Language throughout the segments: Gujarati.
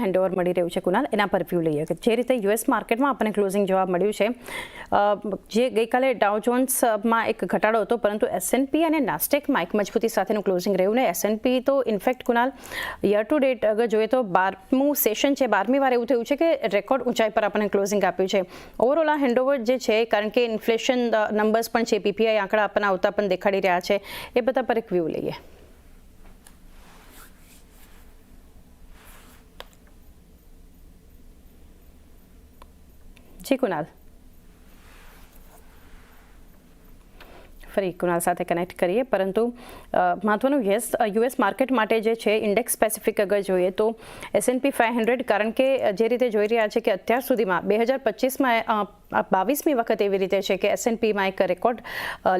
હેન્ડઓવર મળી રહ્યું છે કુનાલ, એના પર વ્યૂ લઈએ કે જે રીતે યુએસ માર્કેટમાં આપણને ક્લોઝિંગ જોવા મળ્યું છે, જે ગઈકાલે ડાઉ જોન્સમાં એક ઘટાડો હતો, પરંતુ એસએનપી અને નાસ્ટેકમાં એક મજબૂતી સાથેનું ક્લોઝિંગ રહ્યું ને એસએનપી તો in fact Kunal year to date અગર જોઈએ તો 12મું સેશન છે, 12મી વાર એવું થયું છે કે રેકોર્ડ ઊંચાઈ પર આપણને ક્લોઝિંગ આપ્યું છે. ઓવરઓલ આ હેન્ડઓવર જે છે, કારણ કે ઇન્ફ્લેશન નંબર્સ પણ છે, પીપીઆઈ આંકડા આપણને આવતા પણ દેખાડી રહ્યા છે, એ બધા પર એક વ્યૂ લઈએ. જી કુનાલ, ફરી કુનાલ સાથે કનેક્ટ કરીએ, પરંતુ મહત્વનું યુએસ માર્કેટ માટે જે છે ઇન્ડેક્સ સ્પેસિફિક અગર જોઈએ તો એસએનપી 500, કારણ કે જે રીતે જોઈ રહ્યા છે કે અત્યાર સુધીમાં 2025માં 22મી વખત એવી રીતે છે કે એસએનપીમાં એક રેકોર્ડ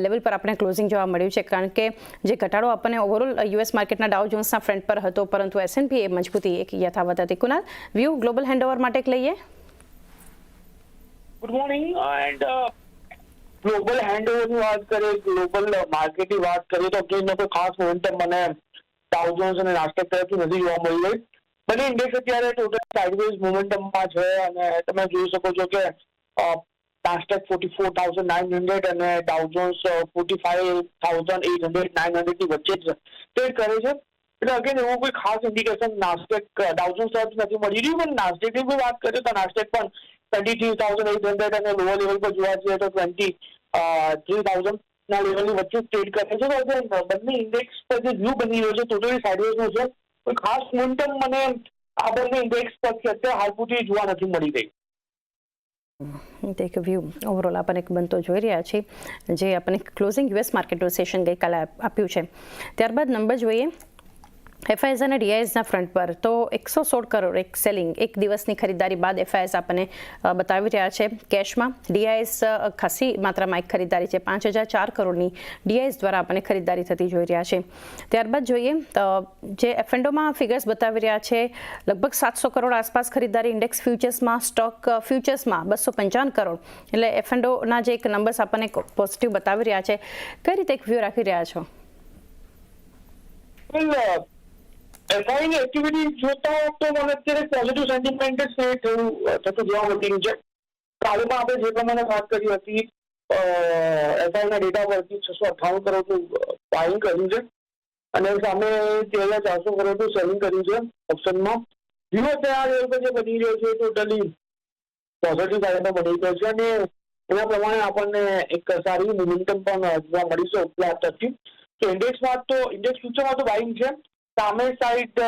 લેવલ પર આપણે ક્લોઝિંગ જોવા મળ્યું છે, કારણ કે જે ઘટાડો આપણને ઓવરઓલ યુએસ માર્કેટના ડાઉ જોન્સના ફ્રન્ટ પર હતો, પરંતુ એસએનપી એ મજબૂતી એક યથાવત હતી. કુનાલ, વ્યૂ ગ્લોબલ હેન્ડઓવર માટે એક લઈએ. Good morning. એન્ડ ગ્લોબલ હેન્ડઓવરની વાત કરીએ, ગ્લોબલ માર્કેટની વાત કરીએ તો કોઈ ખાસ મોમેન્ટમ મને ડાઉ જોન્સ અને નાસ્ટેક તરફથી નથી જોવા મળી રહી. બંને ઇન્ડેક્સ અત્યારે ટોટલ સાઇડવેઝ મોમેન્ટમમાં છે અને તમે જોઈ શકો છો કે નાસ્ટેક 44,900 અને ડાઉ જોન્સ 45,800 ની વચ્ચે જ ટ્રેડ કરે છે. એટલે અગેન એવું કોઈ ખાસ ઇન્ડિકેશન નાસ્ટેક ડાઉ જોન્સ તરફ નથી મળી રહ્યું, પણ નાસ્ટેકની કોઈ વાત કરીએ તો નાસ્ટેક પણ 23,800 અને લોઅર લેવલ પર જોવા જઈએ તો 23,000 ના લેવલની વચ્ચે ટ્રેડ કરે છે. તો બંને ઇન્ડેક્સ પર જે વ્યૂ બની રહ્યો છે ટોટલી સાઇડવેઝનો છે. કોઈ ખાસ મોમેન્ટમ મને આ બંને ઇન્ડેક્સ પરથી અત્યારે હાલ સુધી જોવા નથી મળી રહી. એક વ્યૂ ઓવરઓલ આપણને એક બનતો જોઈ રહ્યા છીએ, જે આપણને ક્લોઝિંગ યુએસ માર્કેટનું સેશન ગઈકાલે આપ્યું છે. ત્યારબાદ નંબર જોઈએ એફઆઈએસ અને ડીઆઈએસના ફ્રન્ટ પર તો 116 કરોડ એક સેલિંગ એક દિવસની ખરીદારી બાદ એફઆઈએસ આપણને બતાવી રહ્યા છે કેશમાં. ડીઆઈએસ ખાસી માત્રામાં એક ખરીદારી છે, 5,004 કરોડની ડીઆઈએસ દ્વારા આપણને ખરીદારી થતી જોઈ રહ્યા છે. ત્યારબાદ જોઈએ જે એફએન્ડોમાં ફિગર્સ બતાવી રહ્યા છે, લગભગ 700 કરોડ આસપાસ ખરીદારી ઇન્ડેક્સ ફ્યુચર્સમાં, સ્ટોક ફ્યુચર્સમાં 255 કરોડ. એટલે એફએન્ડોના જે એક નંબર્સ આપણને પોઝિટિવ બતાવી રહ્યા છે, કઈ રીતે એક વ્યૂ રાખી રહ્યા છો? એફઆઈની એક્ટિવિટી જોતા તો મને અત્યારે પોઝિટિવ સેન્ટિમેન્ટ જ થતું જોવા મળી રહ્યું છે. કાલમાં આપણે જે પ્રમાણે વાત કરી હતી, એફઆઈના ડેટા પરથી 658 કરોડનું બાઇંગ કર્યું છે અને સામે 13,400 કરોડનું સેલિંગ કર્યું છે ઓપ્શનમાં. વ્યૂ અત્યારે આ લેવલ પર જે બની રહ્યો છે ટોટલી પોઝિટિવ સાઇડમાં બની ગયો છે અને એના પ્રમાણે આપણને એક સારી મોમેન્ટમ પણ જોવા મળી છે ઉપલા તરફથી. તો ઇન્ડેક્સમાં તો ઇન્ડેક્સ ફ્યુચરમાં તો બાઇંગ છે, સામે સાઈડ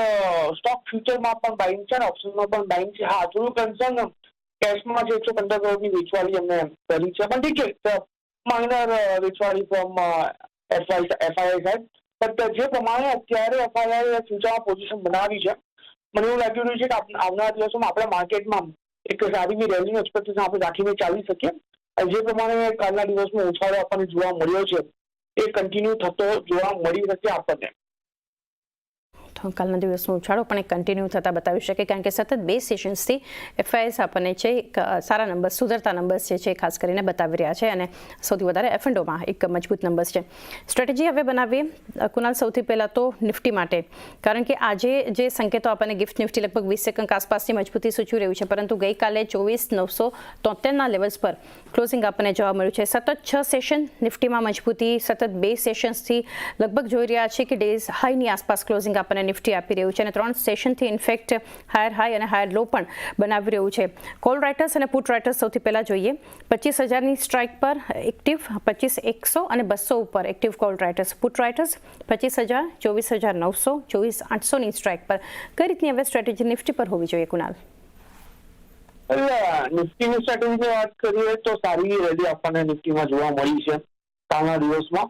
સ્ટોક ફ્યુચરમાં પણ બાઇંગ છે અને ઓપ્શનમાં પણ બાઇંગ છે. હા, થોડું કન્સર્ન કેશમાં જે 115 કરોડની વેચવાળી અમને કરી છે, પણ ઠીક છે, માઇનર વેચવાળી ફ્રોમ એફઆઈઆઈ સાઈડ. બટ જે પ્રમાણે અત્યારે એફઆઈઆઈ ફ્યુચરમાં પોઝિશન બનાવી છે, મને એવું લાગી રહ્યું છે કે આવનારા દિવસોમાં આપણા માર્કેટમાં એક સારી રેલીનું એક્સપેક્ટેશન આપણે રાખીને ચાલી શકીએ. જે પ્રમાણે કાલના દિવસમાં ઉછાળો આપણને જોવા મળ્યો છે એ કન્ટિન્યુ થતો જોવા મળી શકે આપણને. કાલના દિવસનો ઉછાળો પણ એક કન્ટિન્યુ થતા બતાવી શકે, કારણ કે સતત 2 સેશન્સથી એફઆઈએસ આપણને છે સારા નંબર્સ, સુધરતા નંબર્સ જે છે ખાસ કરીને બતાવી રહ્યા છે અને સૌથી વધારે એફએન્ડોમાં એક મજબૂત નંબર્સ છે. સ્ટ્રેટેજી હવે બનાવીએ કુનાલ, સૌથી પહેલાં તો નિફ્ટી માટે, કારણ કે આજે જે સંકેતો આપણને ગિફ્ટ નિફ્ટી લગભગ 20 સેકન્ડ આસપાસની મજબૂતી સૂચવી રહ્યું છે, પરંતુ ગઈકાલે 24,973ના લેવલ્સ પર ક્લોઝિંગ આપણને જોવા મળ્યું છે. સતત 6 સેશન નિફ્ટીમાં મજબૂતી, સતત 2 સેશન્સથી લગભગ જોઈ રહ્યા છે કે ડેઝ હાઈની આસપાસ ક્લોઝિંગ આપણને નિફ્ટી આપી રહ્યું છે અને 3 સેશનથી ઇનફેક્ટ હાયર હાઈ અને હાયર લો પણ બનાવી રહ્યું છે. કોલ રાઇટર્સ અને પુટ રાઇટર્સ સૌથી પહેલાં જોઈએ. 25,000ની સ્ટ્રાઇક પર એક્ટિવ 25,100 અને 200 ઉપર active call writers. Put writers 25,000, 24,900, 24,800ની સ્ટ્રાઇક પર. કઈ રીતની હવે સ્ટ્રેટેજી નિફ્ટી પર હોવી જોઈએ કુનાલ? નિફ્ટીની સ્ટ્રેટેજીની વાત કરીએ તો સારી રેલી આપણને નિફ્ટીમાં જોવા મળી છે કાલના દિવસમાં.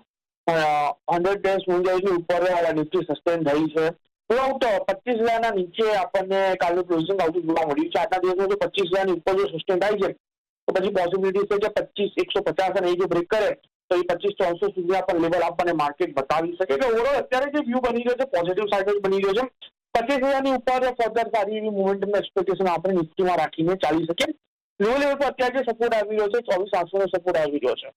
100 ડેઝ મૂંઝાઈની ઉપર નિફ્ટી સસ્ટેન થઈ છે. થ્રુઆઉટ 25,000ના નીચે આપણને કાલનું ક્લોઝિંગ આવતું જોવા મળ્યું છે. આજના દિવસમાં જો 25,000ની ઉપર જો સસ્ટેન થાય છે તો પછી પોસિબિલિટી છે કે 25,150 અને એ જો બ્રેક કરે તો એ 25,300 સુધી આપણને લેવલ આપણને માર્કેટ બતાવી શકે. એટલે ઓવરઓલ અત્યારે જે વ્યૂ બની રહ્યો છે પોઝિટિવ સાઇડ જ બની રહ્યો છે. 25,000ની ઉપર ફર્ધર સારી એવી મોમેન્ટમ એક્સપેક્ટેશન આપણે નિફ્ટીમાં રાખીને ચાલી શકીએ. લો લેવલ પર અત્યારે જે સપોર્ટ આવી રહ્યો છે 24,800નો સપોર્ટ આવી રહ્યો છે.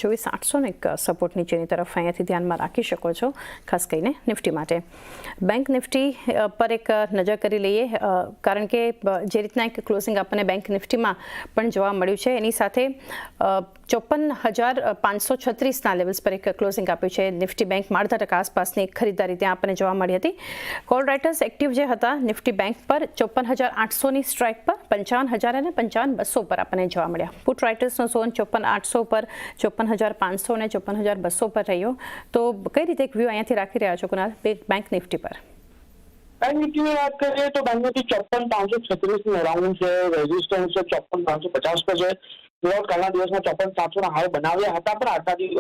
24,800 એક સપોર્ટ નીચેની તરફ અહીંયાથી ધ્યાનમાં રાખી શકો છો, ખાસ કરીને નિફ્ટી માટે. બેંક નિફ્ટી પર એક નજર કરી લઈએ, કારણ કે જે રીતના એક ક્લોઝિંગ આપણને બેંક નિફ્ટીમાં પણ જોવા મળ્યું છે, એની સાથે 54,536ના લેવલ્સ પર એક ક્લોઝિંગ આપ્યું છે. નિફ્ટી બેંક 0.5% આસપાસની એક ખરીદારી ત્યાં આપણને જોવા મળી હતી. કોલ રાઇટર્સ એક્ટિવ જે હતા નિફ્ટી બેંક પર 54,800ની સ્ટ્રાઇક પર 55,000 અને 55,200 પર આપણને જોવા મળ્યા. પુટ રાઇટર્સનો ઝોન 54,800 પર, 54,500 અને 54,200 પર રહ્યો. તો કઈ રીતે એક વ્યૂ અહીંયાથી રાખી રહ્યા છો કુનાલ બેંક નિફ્ટી પર? બેંક નિફ્ટીની વાત કરીએ તો બેંક નિફ્ટી 54,536 અરાઉન્ડ છે, રેઝિસ્ટન્સ છે 54,550 પર છે. વિધાઉટ કાલના દિવસમાં 54,700 હાઈ બનાવ્યા હતા, પણ આટલાથી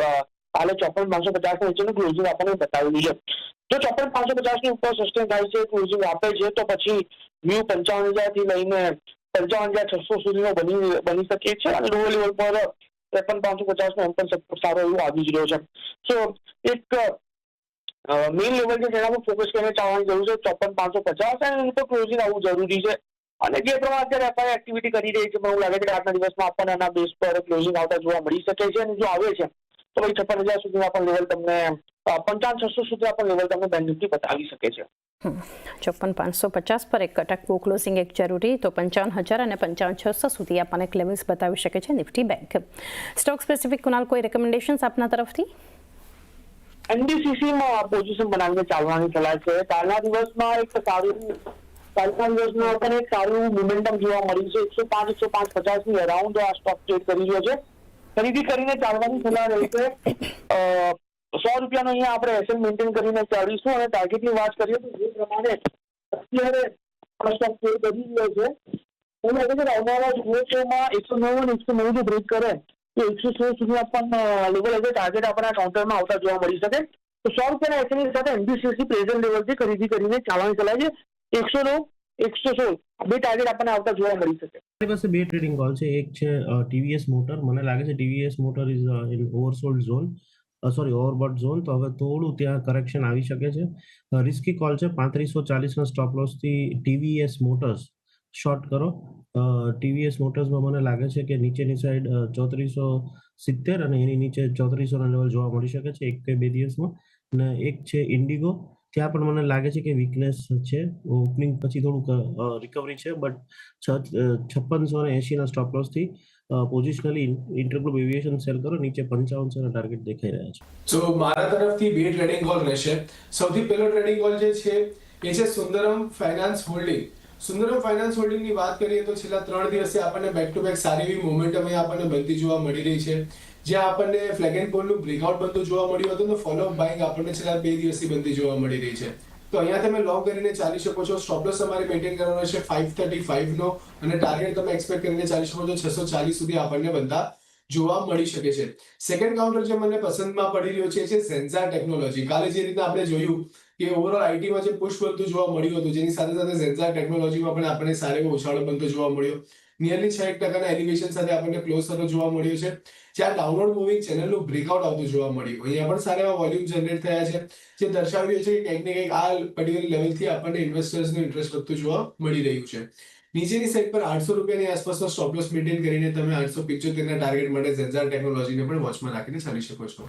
કાલે 54,550 નીચેનું ક્લોઝિંગ આપણને બતાવેલું છે. જો 54,550 ઉપર સસ્ટેન થાય છે, ક્લોઝિંગ આપે છે, તો પછી વ્યૂ 55,000 થી લઈને 55,600 સુધીનો બની શકે છે અને લોઅર લેવલ પર 53,550 નો પણ સપોર્ટ સારો એવું આવી જ રહ્યો છે. સો એક મેઇન લેવલ છે જેના પર ફોકસ કરીને ચાલવાની જરૂર છે 54,550 અને એનું તો ક્લોઝિંગ આવવું જરૂરી છે. અને જે પ્રમાણે અત્યારે એફઆઈ એક્ટિવિટી કરી રહી છે, મને એવું લાગે છે કે આજના દિવસમાં આપણને એના બેઝ પર ક્લોઝિંગ આવતા જોવા મળી શકે છે. અને જો આવે છે તો ભાઈ 56,000 સુધીના પણ લેવલ તમને 55,600 સુધીના પણ લેવલ તમને બેંક નિફ્ટી બતાવી શકે છે. 54,550 પર એક ટકવું ક્લોઝિંગ એક જરૂરી, તો 55,000 અને 55,600 સુધી આપણને એક લેવલ્સ બતાવી શકે છે Nifty bank. Stock specific Kunal કોઈ રેકમેન્ડેશન્સ આપના તરફથી? એનડીસીસીમાં પોઝિશન બનાવીને ચાલવાની સલાહ છે. કાલના દિવસમાં પણ એક સારું મોમેન્ટમ જોવા મળ્યું છે. 105-105.50 અરાઉન્ડ આ સ્ટોક ટ્રેડ કરી રહ્યો છે. ખરીદી કરીને ચાલવાની સલાહ રહી છે. ₹100 અહીંયા આપણે એસએલ મેન્ટેન કરીને ચાલીશું. અને ટાર્ગેટની વાત કરીએ તો જે પ્રમાણે અત્યારે સ્ટોક ટ્રેડ કરી રહ્યો છે, એવું લાગે છે કે આવનારા દિવસોમાં 109 બ્રેક કરે તો 116 સુધીના પણ લેવલ હશે ટાર્ગેટ આપણા કાઉન્ટરમાં આવતા જોવા મળી શકે. તો ₹100 એસએલની સાથે એનબીસીસી પ્રેઝન્ટ લેવલથી ખરીદી કરીને ચાલવાની સલાહ છે. 109, 116 બે ટાર્ગેટ આપણને આવતા જોવા મળી શકે. મારી પાસે બે ટ્રેડિંગ કોલ છે. એક છે ટીવીએસ મોટર. મને લાગે છે TVS motor is in oversold zone, overbought zone. તો હવે થોડું ત્યાં કરેક્શન આવી શકે છે. રિસ્કી કોલ છે. 3540ના સ્ટોપ લોસથી ટીવીએસ મોટર્સ શોર્ટ કરો. ટીવીએસ મોટર્સમાં મને લાગે છે કે નીચેની સાઈડ 3470 અને એની નીચે 3400ના લેવલ જોવા મળી શકે છે એક કે બે દિવસમાં. અને એક છે ઇન્ડિગો. ત્યાં પણ મને લાગે છે કે વીકનેસ છે. ઓપનિંગ પછી થોડુંક રિકવરી છે, બટ 5680ના સ્ટોપ લોસથી પોઝિશનલી ઇન્ટરગ્રુપ એવિએશન સેલ કરો. નીચે 5500ના ટાર્ગેટ દેખાઈ રહ્યા છે. તો મારા તરફથી બે ટ્રેડિંગ કોલ રહેશે. સૌથી પહેલો ટ્રેડિંગ કોલ જે છે એ છે Sundaram finance holding. Sundaram finance હોલ્ડિંગની વાત કરીએ તો છેલ્લા 3 દિવસથી આપણને બેક ટુ બેક સારી એવી મોમેન્ટમ આપણને બનતી જોવા મળી રહી છે. જ્યાં આપણને ફ્લેગ એન્ડ પોલનું બ્રેકઆઉટ બનતું જોવા મળ્યું હતું, તો ફોલો અપ બાઇંગ આપણને છેલ્લા 2 દિવસથી બનતી જોવા મળી રહી છે. તો અહીંયા તમે લોંગ કરીને ચાલી શકો છો. સ્ટોપ લોસ તમારે મેન્ટેન કરવાનો છે 535 નો, અને ટાર્ગેટ તમે એક્સપેક્ટ કરીને ચાલી શકો છો 640 સુધી આપણને બનતા જોવા મળી શકે છે. સેકન્ડ કાઉન્ટર જે મને પસંદમાં પડી રહ્યો છે ઝેન્ઝા ટેકનોલોજી. કાલે જે રીતે આપણે જોયું કે ઓવરઓલ આઈટીમાં જે પુશ બનતું જોવા મળ્યું હતું, જેની સાથે સાથે ઝેન્ઝા ટેકનોલોજીમાં પણ આપણને સારો એવો ઉછાળો બનતો જોવા મળ્યો. નિયરલી 6% એલિવેશન સાથે આપણને ક્લોઝ થતો જોવા મળ્યો છે. જ્યાં ડાઉનવર્ડ મૂવિંગ ચેનલનું બ્રેકઆઉટ આવતું જોવા મળ્યું. અહીંયા પણ સારા એવા વોલ્યુમ જનરેટ થયા છે, જે દર્શાવી રહ્યું છે કે કંઈક ને કંઈક આ પર્ટિક્યુલર લેવલથી આપણને ઇન્વેસ્ટર્સનું ઇન્ટરેસ્ટ વધતું જોવા મળી રહ્યું છે. નીચેની સાઈડ પર ₹800 આસપાસનો સ્ટોપ લોસ મેન્ટેન કરીને તમે 875ના ટાર્ગેટ માટે ઝેન્ઝા ટેકનોલોજીને પણ વોચમાં રાખીને ચાલી શકો છો.